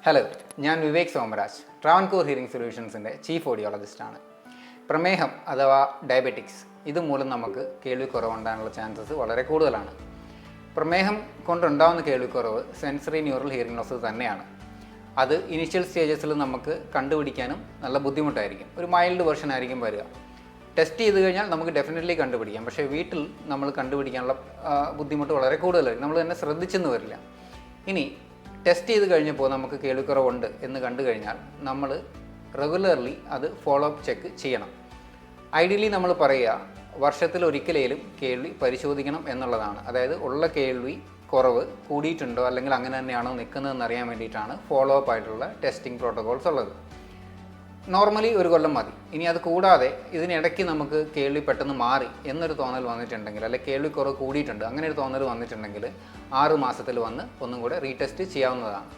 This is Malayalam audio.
ഹലോ, ഞാൻ വിവേക് സോമരാജ്, ട്രാവൻകൂർ ഹിയറിംഗ് സൊല്യൂഷൻസിൻ്റെ ചീഫ് ഓഡിയോളജിസ്റ്റാണ്. പ്രമേഹം അഥവാ ഡയബറ്റിക്സ് ഇതുമൂലം നമുക്ക് കേൾവിക്കുറവുണ്ടാകാനുള്ള ചാൻസസ് വളരെ കൂടുതലാണ്. പ്രമേഹം കൊണ്ടുണ്ടാകുന്ന കേൾവിക്കുറവ് സെൻസറി ന്യൂറൽ ഹിയറിംഗ് ലോസ് തന്നെയാണ്. അത് ഇനീഷ്യൽ സ്റ്റേജസിൽ നമുക്ക് കണ്ടുപിടിക്കാനും നല്ല ബുദ്ധിമുട്ടായിരിക്കും. ഒരു മൈൽഡ് വെർഷൻ ആയിരിക്കും വരിക. ടെസ്റ്റ് ചെയ്ത് കഴിഞ്ഞാൽ നമുക്ക് ഡെഫിനറ്റ്ലി കണ്ടുപിടിക്കാം. പക്ഷേ വീട്ടിൽ നമ്മൾ കണ്ടുപിടിക്കാനുള്ള ബുദ്ധിമുട്ട് വളരെ കൂടുതലായിരിക്കും. നമ്മൾ തന്നെ ശ്രദ്ധിച്ചെന്ന് വരില്ല. ഇനി ടെസ്റ്റ് ചെയ്ത് കഴിഞ്ഞപ്പോൾ നമുക്ക് കേൾവിക്കുറവുണ്ട് എന്ന് കണ്ടു കഴിഞ്ഞാൽ നമ്മൾ റെഗുലർലി അത് ഫോളോ അപ്പ് ചെക്ക് ചെയ്യണം. ഐഡിയലി നമ്മൾ പറയുക വർഷത്തിൽ ഒരിക്കലേലും കേൾവി പരിശോധിക്കണം എന്നുള്ളതാണ്. അതായത് ഉള്ള കേൾവി കുറവ് കൂടിയിട്ടുണ്ടോ അല്ലെങ്കിൽ അങ്ങനെ തന്നെയാണോ നിൽക്കുന്നതെന്ന് അറിയാൻ വേണ്ടിയിട്ടാണ് ഫോളോ അപ്പ് ആയിട്ടുള്ള ടെസ്റ്റിംഗ് പ്രോട്ടോകോൾസ് ഉള്ളത്. നോർമലി ഒരു കൊല്ലം മതി. ഇനി അത് കൂടാതെ ഇതിനിടയ്ക്ക് നമുക്ക് കേൾവി പെട്ടെന്ന് മാറി എന്നൊരു തോന്നൽ വന്നിട്ടുണ്ടെങ്കിൽ, അല്ലെങ്കിൽ കേൾവിക്കുറവ് കൂടിയിട്ടുണ്ട് അങ്ങനെ ഒരു തോന്നൽ വന്നിട്ടുണ്ടെങ്കിൽ 6 മാസത്തിൽ വന്ന് ഒന്നും കൂടെ റീടെസ്റ്റ് ചെയ്യാവുന്നതാണ്.